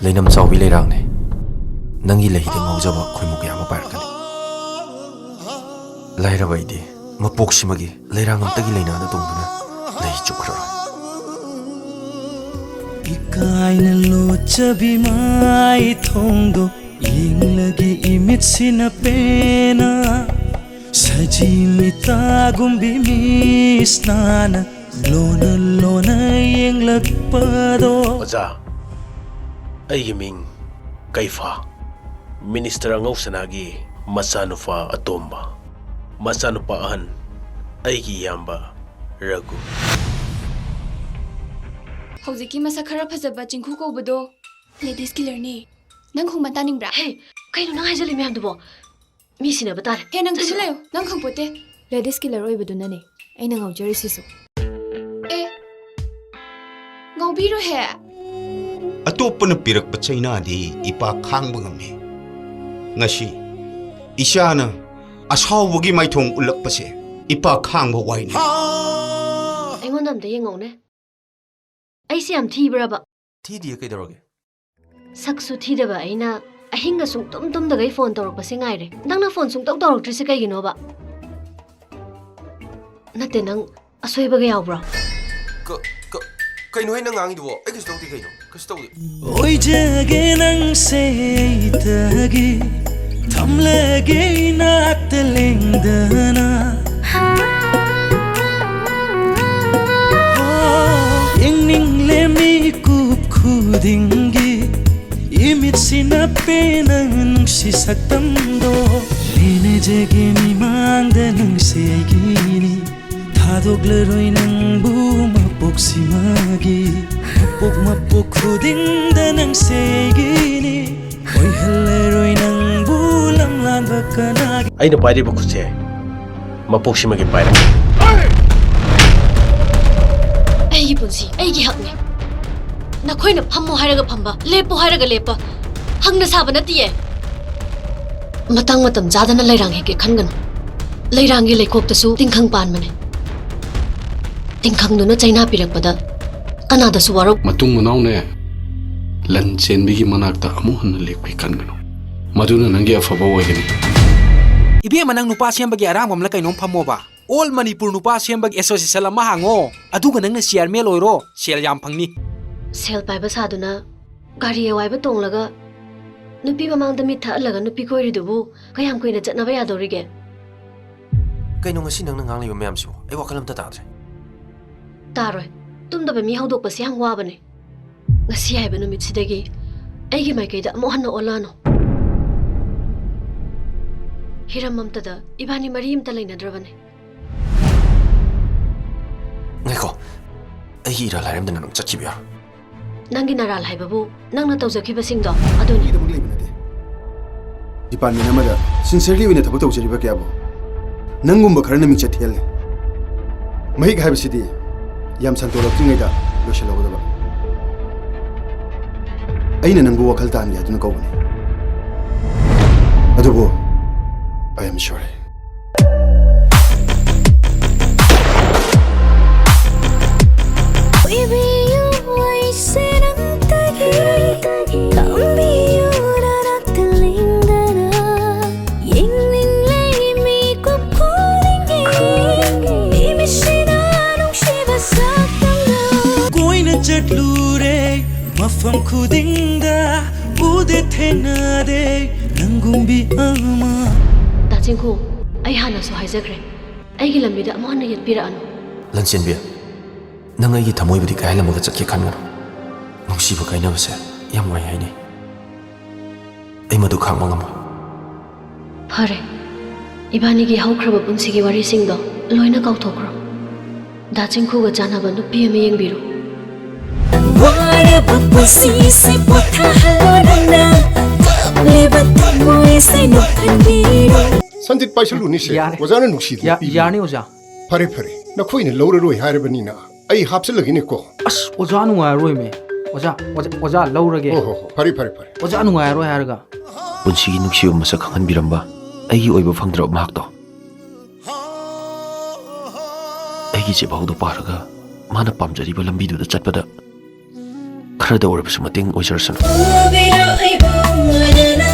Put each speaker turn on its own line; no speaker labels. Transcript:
Leinam chawbi leirang ne nangi lehi de ngaujaba khoimuk yama parakani laira baidi mapok simagi leirang amtagi leina da tongduna lehi chukhrara
ikaina lochabi mai thongdo inglagi imit sina pena sajimita gumbi misnana lona lona yenglakpado
Oza aigi ming Kaifa Minister Ngausanagi Masanufa Atomba Masanupa Ahan aigi yamba Ragu
Hojiki masa khara phajaba chingkhu kobdo ladies killer ni nang khung mata ningbra
Hey kaino nang haijali myam dubo mi sina batare
he nang thajlayo nang khung pote
ladies killer oibedu nane aina ngaujari sisu
e ngobiro he
atopana pirakpa chaina di ipa khangba ngame ngasi ishana asawbagi maithong ulakpase ipa khangba waine
aingon amda yengone ai siam thibraba
thi di kai daroge
saksu thidaba aina ahinga sung tum da gai phone torok pase ngai re nangna phone sung tok torok tri se kai gino ba nate nang asoi ba ga yaw bro
kai no hai nang ngangi duo ai kas tawdi kai no kas tawdi
oi jage nang se tagi thamlage nat lengdana ingning le mi kup khudingi imit sina pena nung si saktamdo lene jage mi mangda nung se gini thadogleroi nang bu mapok simagi mapok khudingda nang se gini oi halleroi nang bu lamlan bakanagi
Aina pairi ba khutse Mapok simagi paira
ai punsi ai gi hakne na khoina phammo hairaga phamba lepo hairaga lepa hangna saba natiye matang matam jadana leirang heke khangano leirangi lekhok tasu tingkhang pan mane tingkhang duna chaina pirakpada kanada su warok
matung manau ne lan chenbi gi manakta amu han lekhi khangano maduna nangi afaba oigani
ibe manang nupa sembagi arang mamla kainom phamoba all manipur nupa sembagi association lama hango aduga nangna chairman oiro sel yam phangni
sel paiba saduna gari awaiba tonglaga nupi mamangda mi thalaga nupi koiri dubu kayam koina chatnaba yadorige
kai no ngasi nang ngang liba mayam su ai wakalam ta tadre
taroi tumdaba mi haudok pasi hang wabane ngasi haiba numit sidagi aigi maikaida mo hanna olano hiram mamtada ibani marim ta leina drabane
ngai ko ai ira lairam da nang chachi biya
nangi naral haibabu nangna tawjaki basingdo aduni
Department amada sincerely wina thabo tawjariba kyabo nangumba kharana mi chathel mahik haibasidi yam santolak tingaida loshalagodaba aina nangbu wakal tan ya duna kawbani adubo I am sorry
mafam khudinga ude thena de nangumbi ama
dachingku ai hana so haizakre aigi lambida amana yatpira anu
lanchen biya nang ai gi thamoi budi kai lamaga chakki khangano nungsi ba kai na base yam wai hai ni ai madu khang mangam
phare ibani gi haukraba punsi gi wari singdo loina kauthokro dachingku ga janaba nupi ame yengbiru
Sanjit Paisalu ni se wazana nuksi
yani oja
Pare pare na khoina lawraroi hairabani na ai hapsalagi ne ko
as oja nu ngai roi me oja lawrage
oh pare pare pare
oja nu ngai roi harga
punsi gi nuksi masa khangan biramba ai gi oiba phangdra mak to ai gi che baudo paraga mana pamjari ba lambi du da chatpada ꯈꯔꯗ ꯑꯣꯏꯔꯕꯁꯨ ꯃꯇꯦꯡ ꯑꯣꯏꯖꯔꯁꯅꯨ
ꯎꯕꯤꯔꯣ ꯑꯩꯕꯨ ꯃꯣꯏꯅ